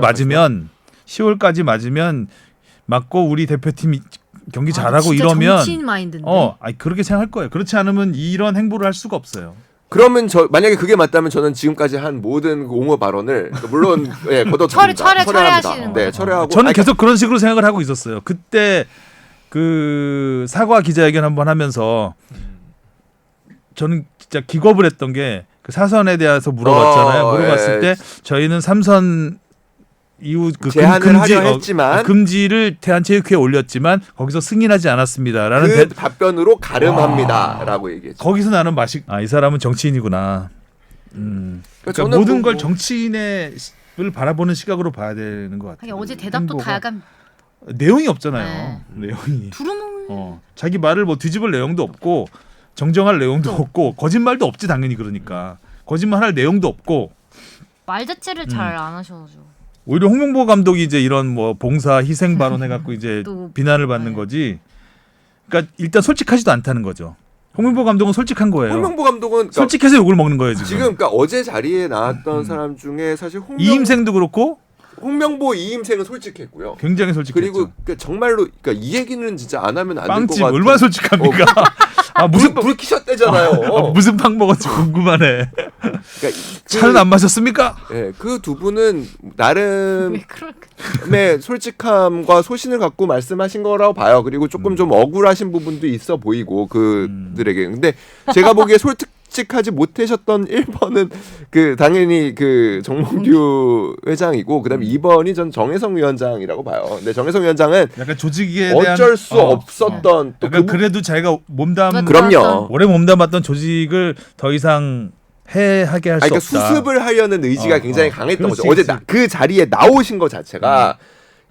맞으면 맞고 우리 대표팀이 경기 잘하고 이러면 정치인 마인드인데. 그렇게 생각할 거예요. 그렇지 않으면 이런 행보를 할 수가 없어요. 그러면 만약에 그게 맞다면 저는 지금까지 한 모든 그 옹호 발언을 물론 걷어들입니다. 철회하시는 거죠. 철회하고 저는 계속 그런 식으로 생각을 하고 있었어요. 그때 그 사과 기자회견 한번 하면서 저는 진짜 기겁을 했던 게 그 사선에 대해서 물어봤잖아요. 물어봤을 때 저희는 3선 이후 그 제한을 하려 했지만 금지를 대한체육회에 올렸지만 거기서 승인하지 않았습니다라는 그 답변으로 가름합니다라고 얘기했죠. 거기서 나는 이 사람은 정치인이구나. 그러니까 모든 걸 정치인을 바라보는 시각으로 봐야 되는 것 같아요. 어제 대답도 다 약간 내용이 없잖아요. 내용이 자기 말을 뭐 뒤집을 내용도 없고 정정할 내용도 없고 거짓말도 없지 당연히. 그러니까 거짓말할 내용도 없고 말 자체를 잘 안 하셔가지고 오히려 홍명보 감독이 이제 이런 뭐 봉사 희생 발언 해갖고 이제 비난을 받는 거지. 그러니까 일단 솔직하지도 않다는 거죠. 홍명보 감독은 솔직한 거예요. 홍명보 감독은 그러니까 솔직해서 욕을 먹는 거예요 지금. 그러니까 어제 자리에 나왔던 사람 중에 사실 이임생도 그렇고 홍명보 이임생은 솔직했고요. 굉장히 솔직했죠. 그리고 정말로 이 얘기는 진짜 안 하면 안 될 것 빵집 같은. 얼마나 솔직합니까? 무슨 불 키셨대잖아요. 무슨 빵 먹었지 궁금하네. 그러니까 차는 안 마셨습니까? 네, 그 두 분은 나름의 왜 그럴까? 솔직함과 소신을 갖고 말씀하신 거라고 봐요. 그리고 조금 좀 억울하신 부분도 있어 보이고 그들에게. 근데 제가 보기에 솔직하지 못하셨던 1번은 당연히 정몽규 회장이고 그다음에 2번이 전 정혜성 위원장이라고 봐요. 근데 정혜성 위원장은 약간 조직에 대한 어쩔 수 없었던 또 약간 그래도 자기가 그럼요. 오래 몸담았던 조직을 더 이상 하게 할 수 그러니까 없다. 수습을 하려는 의지가 굉장히 강했던 거죠. 그렇지, 어제 그 자리에 나오신 것 자체가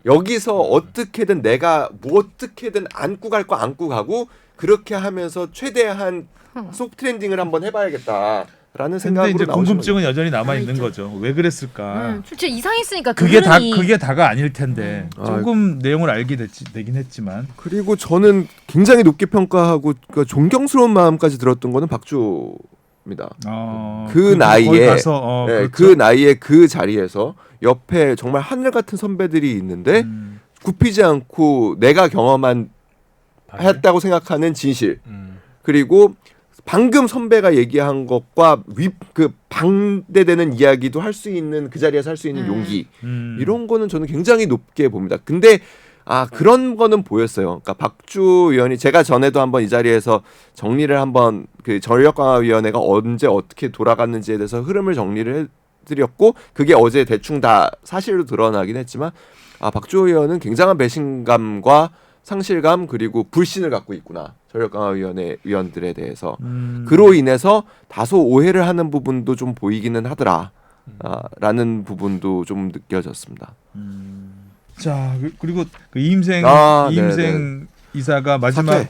여기서 어떻게든 내가 어떻게든 안고 갈 거 안고 가고 그렇게 하면서 최대한 소프트 랜딩을 한번 해봐야겠다라는 근데 생각으로 이제 나오신 궁금증은 여전히 남아 있는 있죠. 거죠. 왜 그랬을까? 솔직히 이상했으니까 그게 그분이 다가 아닐 텐데 조금 내용을 알게 되긴 했지만. 그리고 저는 굉장히 높게 평가하고 존경스러운 마음까지 들었던 거는 박주입니다. 그 나이에 거기 가서, 네, 그렇죠. 그 나이에 그 자리에서 옆에 정말 하늘 같은 선배들이 있는데 굽히지 않고 내가 경험한 했다고 생각하는 진실 그리고 방금 선배가 얘기한 것과 반대되는 이야기도 할 수 있는 그 자리에서 할 수 있는 용기 이런 거는 저는 굉장히 높게 봅니다. 근데 그런 거는 보였어요. 그러니까 박주 의원이 제가 전에도 한번 이 자리에서 정리를 한번 전력강화위원회가 언제 어떻게 돌아갔는지에 대해서 흐름을 정리를 해드렸고 그게 어제 대충 다 사실로 드러나긴 했지만 박주 의원은 굉장한 배신감과 상실감 그리고 불신을 갖고 있구나. 전력강화위원회 위원들에 대해서 그로 인해서 다소 오해를 하는 부분도 좀 보이기는 하더라. 라는 부분도 좀 느껴졌습니다. 자 그리고 이임생 네네. 이사가 마지막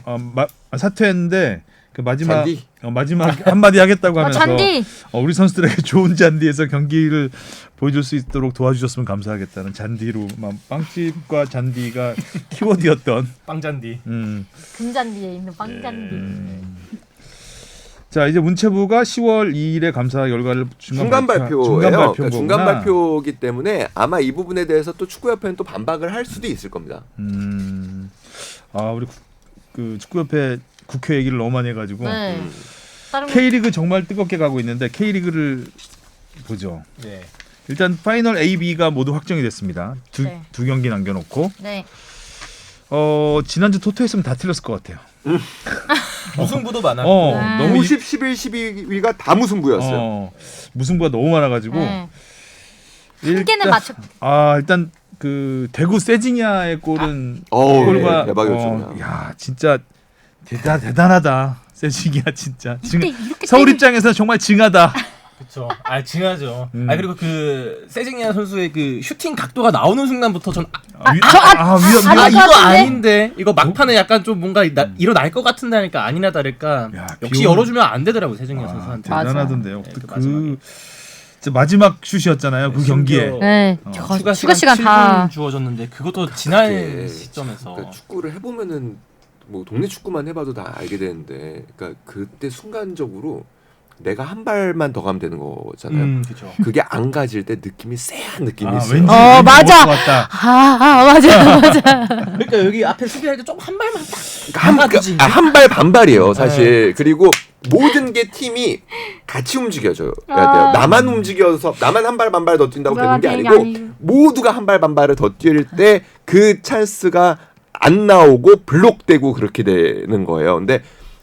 사퇴했는데 그 마지막 잔디? 마지막 한마디 하겠다고 하면서 잔디! 우리 선수들에게 좋은 잔디에서 경기를 보여줄 수 있도록 도와주셨으면 감사하겠다는 잔디로 빵집과 잔디가 키워드였던 빵잔디. 금잔디에 있는 빵잔디. 자 이제 문체부가 10월 2일에 감사 결과를 중간 발표예요. 중간 중간 발표이기 때문에 아마 이 부분에 대해서 또 축구협회는 또 반박을 할 수도 있을 겁니다. 우리 축구협회 국회 얘기를 너무 많이 해가지고 네. K리그 정말 뜨겁게 가고 있는데 K리그를 보죠. 네. 일단 파이널 A, B가 모두 확정이 됐습니다. 네. 두 경기 남겨놓고 네. 지난주 토토했으면 다 틀렸을 것 같아요. 무승부도 많았고 너무 50, 11, 12위가 다 무승부였어요. 무승부가 너무 많아가지고 한 개는 맞췄. 일단 그 대구 세징야의 골은 골과 대박이었죠. 야 진짜 대단하다 세징야 진짜. 이렇게 서울 입장에서는 정말 징하다. 그렇죠. 징하죠. 그리고 그 세징야 선수의 그 슈팅 각도가 나오는 순간부터 전 이거 아닌데 이거 막판에 약간 좀 뭔가 일어날 것 같은데니까 아니나 다를까 역시 열어주면 안 되더라고 세징야 선수한테. 대단하던데요. 그 마지막 슛이었잖아요 그 경기에. 네. 추가 시간 7분 다 주어졌는데 그것도 지난 시점에서 그러니까 축구를 해보면은 뭐 동네 축구만 해봐도 다 알게 되는데, 그러니까 그때 순간적으로 내가 한 발만 더 가면 되는 거잖아요. 그렇죠. 그게 안 가질 때 느낌이 쎄한 느낌이 있어요. 왠지 맞아. 맞아. 그러니까 여기 앞에 수비할 때 조금 한 발만 딱 한 발 반발이에요 사실. 그리고 모든 게 팀이 같이 움직여줘야 돼요. 나만 움직여서 나만 한 발 반발 더 뛴다고 되는 게 아니고 모두가 한 발 반발을 더 뛸 때 그 찬스가 안 나오고 블록되고 그렇게 되는 거예요. 근데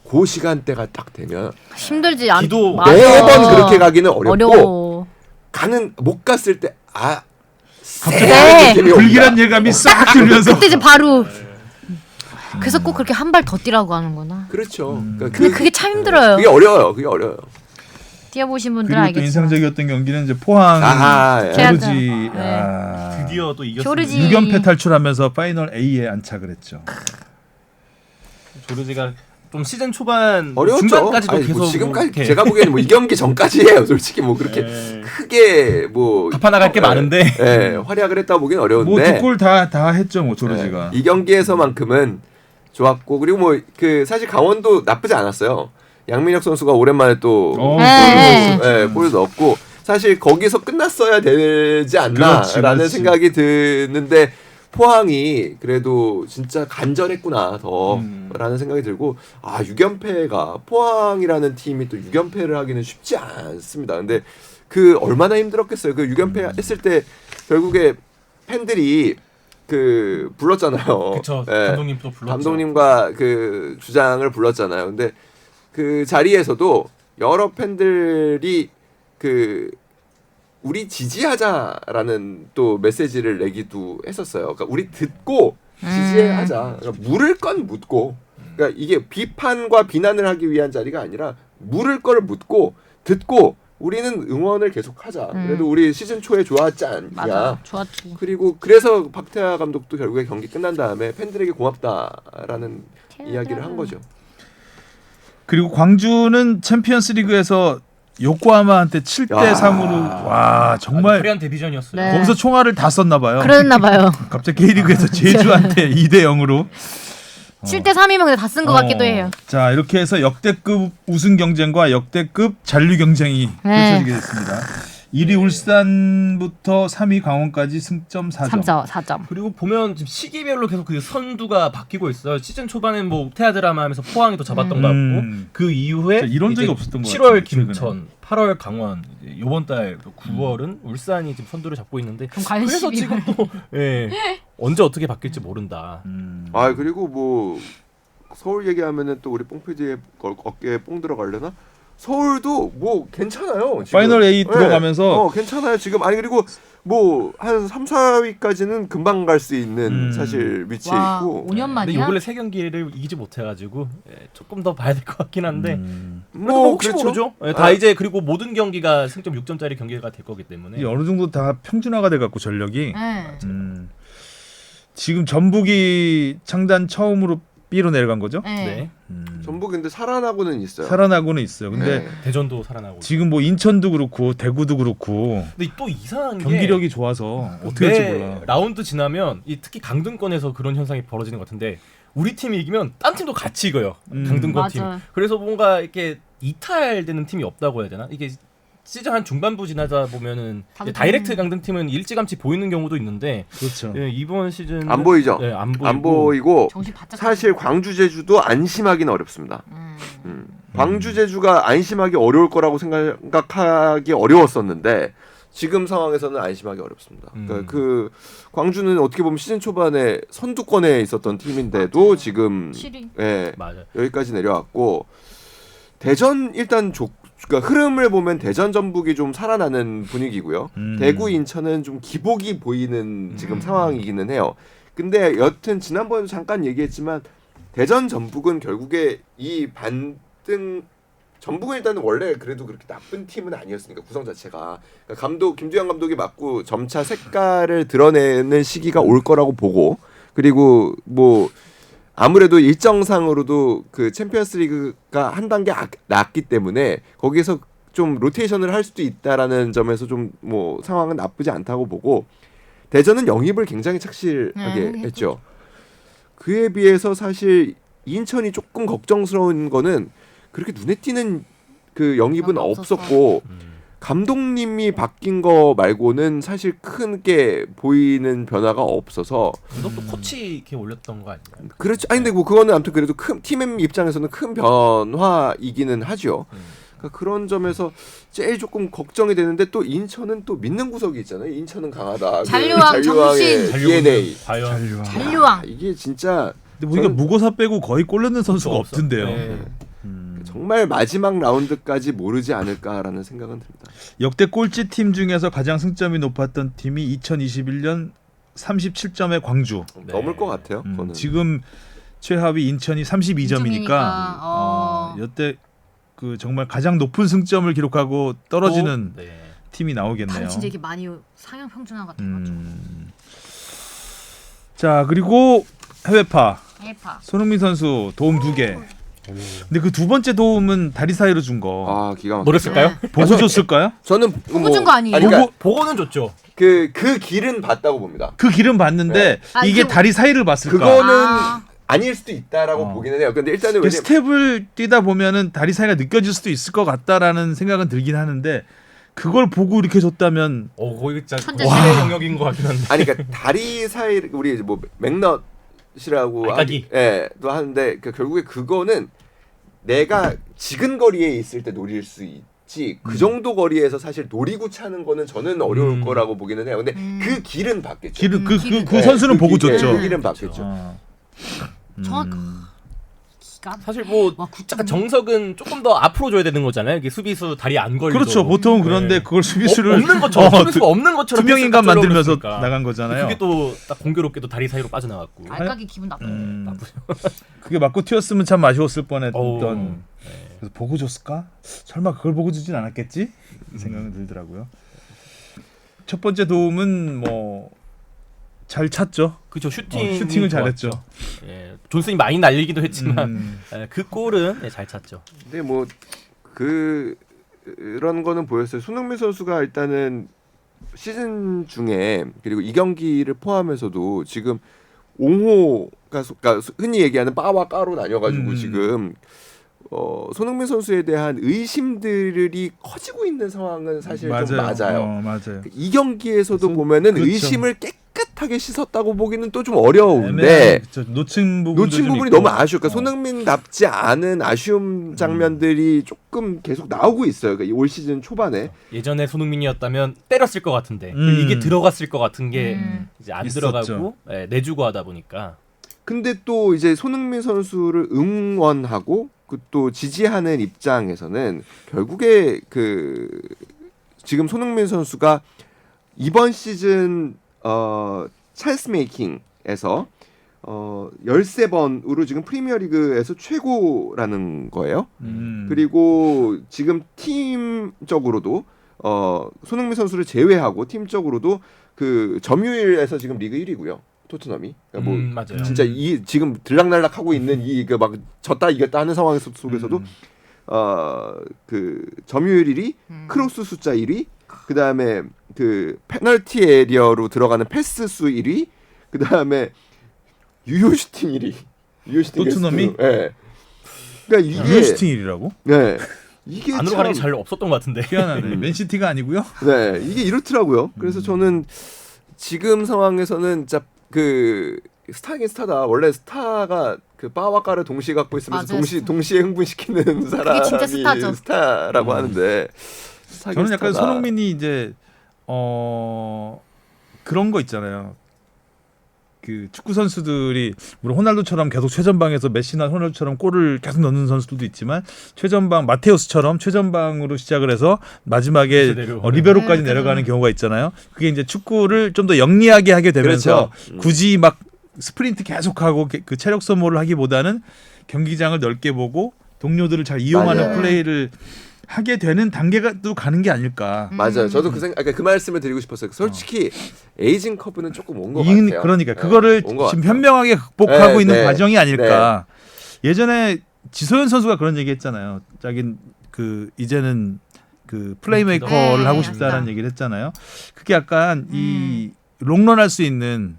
그 시간대가 딱 되면 힘들지. 매번 그렇게 가기는 어렵고 못 갔을 때 갑자기 불길한 예감이 싹 들면서 그때 이제 바로 그래서 꼭 그렇게 한 발 더 뛰라고 하는구나. 그렇죠. 근데 그게 참 힘들어요. 그게 어려워요. 뛰어보신 분들 그리고 또 알겠죠. 인상적이었던 경기는 이제 포항 조르지 드디어 또 이겼습니다. 조르지. 6연패 탈출하면서 파이널 A에 안착을 했죠. 조르지가 좀 시즌 초반 어려웠죠. 중반까지도 계속 지금까지 제가 보기에는 이 경기 전까지예요. 솔직히 그렇게 크게 갚아나갈 게 많은데 활약을 했다 보기는 어려운데 두 골 다 했죠, 조르지가. 이 경기에서만큼은 좋았고, 그리고 사실 강원도 나쁘지 않았어요. 양민혁 선수가 오랜만에 또 골을 넣었고 사실 거기서 끝났어야 되지 않나라는 생각이 드는데 포항이 그래도 진짜 간절했구나 더라는 생각이 들고 6연패가 포항이라는 팀이 또 6연패를 하기는 쉽지 않습니다. 근데 그 얼마나 힘들었겠어요. 그 6연패 했을 때 결국에 팬들이 그 불렀잖아요. 그쵸. 감독님도 불렀죠. 감독님과 그 주장을 불렀잖아요. 근데 그 자리에서도 여러 팬들이 그 우리 지지하자라는 또 메시지를 내기도 했었어요. 그러니까 우리 듣고 지지하자. 그러니까 물을 건 묻고. 그러니까 이게 비판과 비난을 하기 위한 자리가 아니라 물을 걸 묻고 듣고 우리는 응원을 계속하자. 그래도 우리 시즌 초에 좋았지 않냐. 맞아, 좋았지. 그리고 그래서 박태하 감독도 결국에 경기 끝난 다음에 팬들에게 고맙다라는 이야기를 한 거죠. 그리고 광주는 챔피언스리그에서 요코하마한테 7대 3으로 와 정말 화려한 데뷔전이었어요. 네. 거기서 총알을 다 썼나 봐요. 그랬나 봐요. 갑자기 K리그에서 제주한테 2대 0으로 7대 3이면 근데 다 쓴 것 같기도 해요. 자 이렇게 해서 역대급 우승 경쟁과 역대급 잔류 경쟁이 펼쳐지게 됐습니다. 1위 울산부터 3위 강원까지 승점 4점. 그리고 보면 지금 시기별로 계속 그 선두가 바뀌고 있어요. 시즌 초반엔 뭐 태아드라마 하면서 포항이 더 잡았던 것 같고 그 이후에 이런 적이 없었던 것 7월 같아요. 김천, 8월 강원, 이번 달 9월은 울산이 지금 선두를 잡고 있는데 그래서 지금 또 언제 어떻게 바뀔지 모른다. 그리고 뭐 서울 얘기하면은 또 우리 뽕 PD의 어깨에 뽕 들어가려나? 서울도 뭐 괜찮아요. 지금. 파이널 A 들어가면서 괜찮아요. 지금 그리고 뭐 한 3, 4위까지는 금방 갈 수 있는 사실 위치에 있고. 5년 만이야? 근데 요 근래 3경기를 이기지 못해 가지고 조금 더 봐야 될 것 같긴 한데. 뭐 혹시 그렇죠? 모르죠. 다 이제 그리고 모든 경기가 승점 6점짜리 경기가 될 거기 때문에. 어느 정도 다 평준화가 돼 갖고 전력이 지금 전북이 창단 처음으로 B로 내려간 거죠? 네. 전북 근데 살아나고는 있어요. 살아나고는 있어요. 근데 대전도 살아나고. 지금 뭐 인천도 그렇고 대구도 그렇고 근데 또 이상한 게 경기력이 좋아서 어떻게 될지 몰라. 라운드 지나면 특히 강등권에서 그런 현상이 벌어지는 것 같은데 우리 팀이 이기면 딴 팀도 같이 이겨요. 강등권 팀. 그래서 뭔가 이렇게 이탈되는 팀이 없다고 해야 되나? 이게 시즌 한 중반부 지나다 보면은 다이렉트 강등 팀은 일찌감치 보이는 경우도 있는데 그렇죠. 이번 시즌 안 보이죠. 네, 안 보이고 정신 바짝 사실 광주 제주도 안심하기는 어렵습니다. 광주 제주가 안심하기 어려울 거라고 생각하기 어려웠었는데 지금 상황에서는 안심하기 어렵습니다. 그러니까 그 광주는 어떻게 보면 시즌 초반에 선두권에 있었던 팀인데도 지금 여기까지 내려왔고 대전 일단 그러니까 흐름을 보면 대전 전북이 좀 살아나는 분위기고요. 대구 인천은 좀 기복이 보이는 지금 상황이기는 해요. 근데 여튼 지난번에도 잠깐 얘기했지만 대전 전북은 결국에 이 반등 전북은 일단은 원래 그래도 그렇게 나쁜 팀은 아니었으니까 구성 자체가 그러니까 김주현 감독이 맡고 점차 색깔을 드러내는 시기가 올 거라고 보고 그리고 뭐 아무래도 일정상으로도 그 챔피언스리그가 한 단계 낮기 때문에 거기서 좀 로테이션을 할 수도 있다라는 점에서 좀 뭐 상황은 나쁘지 않다고 보고 대전은 영입을 굉장히 착실하게 했죠. 그에 비해서 사실 인천이 조금 걱정스러운 거는 그렇게 눈에 띄는 그 영입은 없었고 감독님이 바뀐 거 말고는 사실 크게 보이는 변화가 없어서 감독도 코치 이렇게 올렸던 거 아니에요? 그렇죠. 아니 근데 뭐 그거는 아무튼 그래도 큰 팀의 입장에서는 큰 변화이기는 하죠. 그러니까 그런 점에서 제일 조금 걱정이 되는데 또 인천은 또 믿는 구석이 있잖아요. 인천은 강하다. 잔류왕 정신. DNA. 잔류왕. 이게 진짜 근데 우리가 무고사 빼고 거의 골 넣는 선수가 없던데요. 정말 마지막 라운드까지 모르지 않을까라는 생각은 듭니다. 역대 꼴찌 팀 중에서 가장 승점이 높았던 팀이 2021년 37점의 광주. 넘을 것 같아요. 지금 최하위 인천이 32점이니까 여태 그 정말 가장 높은 승점을 기록하고 떨어지는 팀이 나오겠네요. 진짜 이게 많이 상향 평준화가 돼가지고. 자 그리고 해외파. 손흥민 선수 도움 2개. 근데 그 두 번째 도움은 다리 사이로 준 거. 기가 막히죠. 뭐랬을까요? 보고 줬을까요? 저는 보고 준 거 아니에요? 그러니까 보고는 줬죠. 그 길은 봤다고 봅니다. 그 길은 봤는데 이게 다리 사이를 봤을까? 그거는 아닐 수도 있다라고 보기는 해요. 근데 일단은 그 스텝을 뛰다 보면은 다리 사이가 느껴질 수도 있을 것 같다라는 생각은 들긴 하는데 그걸 보고 이렇게 줬다면 거기 진짜 천재 신의 영역인 것 같긴 한데. 아니 그러니까 다리 사이 우리 뭐 맥넛이라고 또 하는데 결국에 그거는 내가 지근 거리에 있을 때 노릴 수 있지 그 정도 거리에서 사실 노리고 차는 거는 저는 어려울 거라고 보기는 해요. 근데 그 길은 봤겠죠. 그 선수는 보고 줬죠. 그 길은 봤겠죠. 사실 뭐 약간 정석은 조금 더 앞으로 줘야 되는 거잖아요. 이게 수비수 다리 안 걸리도록. 그렇죠. 보통 그런데 그걸 수비수를 없는 것처럼 수비수가 없는 것처럼 투명 인간 만들면서 그러니까. 나간 거잖아요. 그게 또 딱 공교롭게도 다리 사이로 빠져나갔고. 알까기 기분 나쁘네. 그게 맞고 튀었으면 참 아쉬웠을 뻔했던. 그래서 보고 줬을까? 설마 그걸 보고 주진 않았겠지? 생각은 들더라고요. 첫 번째 도움은 뭐 잘 찼죠. 그렇죠. 슈팅을 슈팅을 잘했죠. 예, 존슨이 많이 날리기도 했지만 그 골은 잘 찼죠. 근데 뭐 그런 거는 보였어요. 손흥민 선수가 일단은 시즌 중에 그리고 이 경기를 포함해서도 지금 옹호가 그러니까 흔히 얘기하는 빠와 까로 나뉘어가지고 지금 손흥민 선수에 대한 의심들이 커지고 있는 상황은 사실 좀 맞아요. 맞아요. 이 경기에서도 보면은 그렇죠. 의심을 깨끗하게 씻었다고 보기는 또 좀 어려운데 놓친 부분이 너무 아쉬워. 그러니까 손흥민답지 않은 아쉬움 장면들이 조금 계속 나오고 있어요. 그러니까 올 시즌 초반에 예전에 손흥민이었다면 때렸을 것 같은데 이게 들어갔을 것 같은 게 이제 안 있었죠. 들어가고 내주고 하다 보니까. 근데 또 이제 손흥민 선수를 응원하고 또 지지하는 입장에서는 결국에 지금 손흥민 선수가 이번 시즌 찬스 메이킹에서 13번으로 지금 프리미어리그에서 최고라는 거예요. 그리고 지금 팀적으로도 손흥민 선수를 제외하고 팀적으로도 그 점유율에서 지금 리그 1위고요. 토트넘이 그러니까 뭐 맞아요. 진짜 이 지금 들락날락 하고 있는 이 막 졌다 이겼다 하는 상황 속에서도 그 점유율 1위, 크로스 숫자 1위, 그 다음에 그 페널티 에리어로 들어가는 패스 수 1위, 그 다음에 유효 슈팅 1위. 유효 슈팅 토트넘이? 예. 그러니까 이게 유효 슈팅일이라고? 네. 이게 안으로 가는 게 잘 없었던 것 같은데. 희한하네. 맨시티가 아니고요? 네, 이게 이렇더라고요. 그래서 저는 지금 상황에서는 진짜 그 스타긴 스타다. 원래 스타가 그 빠와 까를 동시에 갖고 있으면서 맞아요. 동시에 흥분시키는 사람이 진짜 스타죠. 스타라고 하는데 저는 약간 스타다. 손흥민이 이제 그런 거 있잖아요. 그 축구 선수들이 물론 호날두처럼 계속 최전방에서 메시나 호날두처럼 골을 계속 넣는 선수들도 있지만 최전방 마테우스처럼 최전방으로 시작을 해서 마지막에 리베로까지 내려가는 경우가 있잖아요. 그게 이제 축구를 좀 더 영리하게 하게 되면서 그렇죠. 굳이 막 스프린트 계속하고 그 체력 소모를 하기보다는 경기장을 넓게 보고 동료들을 잘 이용하는 맞아요. 플레이를 하게 되는 단계가 또 가는 게 아닐까. 맞아요. 저도 그 말씀을 드리고 싶었어요. 솔직히 에이징 커브는 조금 온 것 같아요. 그러니까 네, 그거를 온것 지금 같아요. 현명하게 극복하고 네, 있는 네. 과정이 아닐까. 예전에 지소연 선수가 그런 얘기했잖아요. 자긴 그 이제는 그 플레이메이커를 네, 하고 싶다라는 맞다. 얘기를 했잖아요. 그게 약간 이 롱런할 수 있는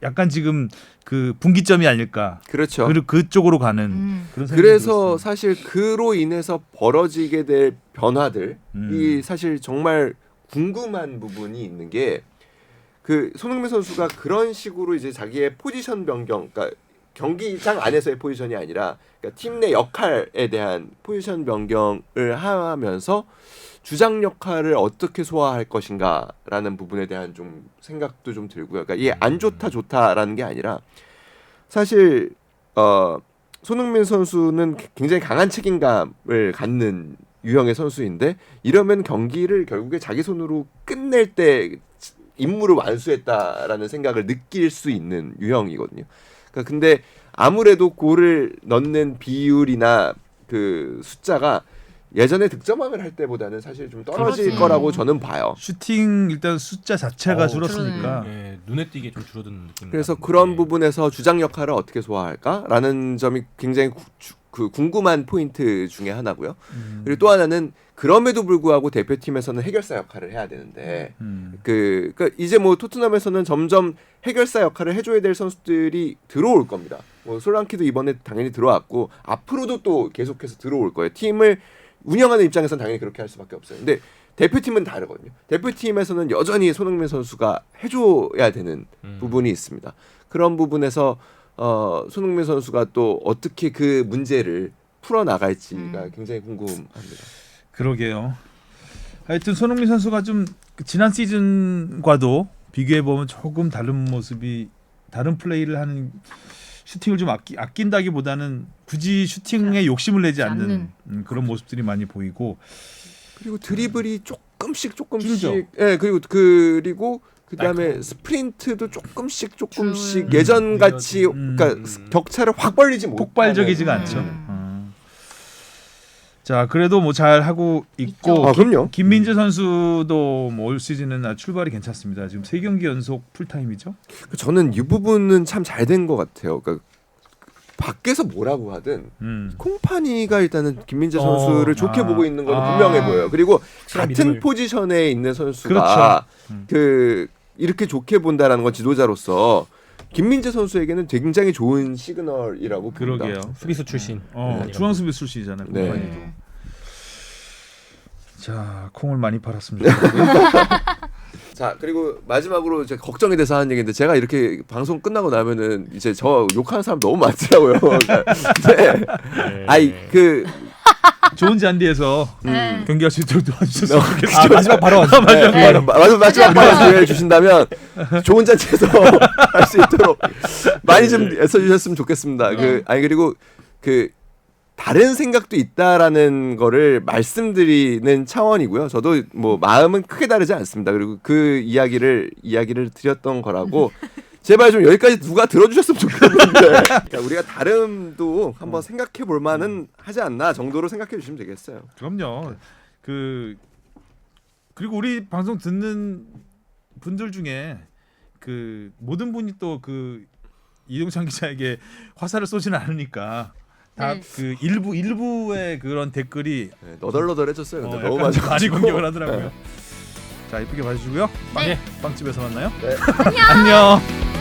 약간 지금 그 분기점이 아닐까. 그렇죠. 그리고 그쪽으로 가는 그런 생각이 그래서 들었어요. 사실 그로 인해서 벌어지게 될 변화들이 사실 정말 궁금한 부분이 있는 게 그 손흥민 선수가 그런 식으로 이제 자기의 포지션 변경, 그러니까 경기장 안에서의 포지션이 아니라 그러니까 팀 내 역할에 대한 포지션 변경을 하면서 주장 역할을 어떻게 소화할 것인가라는 부분에 대한 좀 생각도 좀 들고요. 그러니까 이게 안 좋다 좋다라는 게 아니라 사실 손흥민 선수는 굉장히 강한 책임감을 갖는 유형의 선수인데 이러면 경기를 결국에 자기 손으로 끝낼 때 임무를 완수했다라는 생각을 느낄 수 있는 유형이거든요. 그러니까 근데 아무래도 골을 넣는 비율이나 그 숫자가 예전에 득점왕을 할 때보다는 사실 좀 떨어질 그렇지. 거라고 저는 봐요. 슈팅 일단 숫자 자체가 줄었으니까. 네, 눈에 띄게 좀 줄어드는 느낌. 그래서 그런 부분에서 주장 역할을 어떻게 소화할까라는 점이 굉장히 그 궁금한 포인트 중에 하나고요. 그리고 또 하나는 그럼에도 불구하고 대표팀에서는 해결사 역할을 해야 되는데 그러니까 이제 뭐 토트넘에서는 점점 해결사 역할을 해줘야 될 선수들이 들어올 겁니다. 뭐 솔랑키도 이번에 당연히 들어왔고 앞으로도 또 계속해서 들어올 거예요. 팀을 운영하는 입장에서는 당연히 그렇게 할 수밖에 없어요. 근데 대표팀은 다르거든요. 대표팀에서는 여전히 손흥민 선수가 해줘야 되는 부분이 있습니다. 그런 부분에서 손흥민 선수가 또 어떻게 그 문제를 풀어나갈지가 굉장히 궁금합니다. 그러게요. 하여튼 손흥민 선수가 좀 지난 시즌과도 비교해 보면 조금 다른 모습이 다른 플레이를 하는 슈팅을 좀 아낀다기보다는 굳이 슈팅에 욕심을 내지 않는 그런 모습들이 많이 보이고 그리고 드리블이 조금씩 줄죠. 예, 그리고 그다음에 스프린트도 조금씩 예전 같이 그러니까 격차를 확 벌리지 못하는 폭발적이지가 않죠. 자, 그래도 뭐 잘 하고 있고 그럼요. 김민재 선수도 뭐 올 시즌은 출발이 괜찮습니다. 지금 3경기 연속 풀타임이죠. 저는 이 부분은 참 잘 된 것 같아요. 그러니까 밖에서 뭐라고 하든 콩파니가 일단은 김민재 선수를 좋게 보고 있는 건 분명해 보여요. 그리고 같은 포지션에 있는 선수가 그 이렇게 좋게 본다라는 건 지도자로서 김민재 선수에게는 굉장히 좋은 시그널이라고 봅니다. 그러게요. 수비수 출신. 중앙 수비 출신이잖아요. 네. 콩파니도. 자, 콩을 많이 팔았습니다. 자, 그리고 마지막으로 제가 걱정이 돼서 하는 얘기인데 제가 이렇게 방송 끝나고 나면은 이제 저 욕하는 사람 너무 많더라고요. 네. 아이 그 좋은 잔디에서 경기할 수 있도록 도와주셨으면 좋겠어요. 마지막 발언. 마지막 발언 기회 주신다면 좋은 잔치에서 할 수 있도록 많이 좀 애써주셨으면 좋겠습니다. 그리고 그 다른 생각도 있다라는 거를 말씀드리는 차원이고요. 저도 뭐 마음은 크게 다르지 않습니다. 그리고 그 이야기를 드렸던 거라고 제발 좀 여기까지 누가 들어주셨으면 좋겠는데 그러니까 우리가 다름도 한번 생각해 볼 만은 하지 않나 정도로 생각해 주시면 되겠어요. 그럼요. 그리고 우리 방송 듣는 분들 중에 그 모든 분이 또 그 이동찬 기자에게 화살을 쏘지는 않으니까 다 그 일부의 그런 댓글이 너덜너덜해졌어요. 근데 너무 많이 공격을 하더라고요. 자, 이쁘게 봐주시고요. 빵집에서 만나요. 네. 안녕.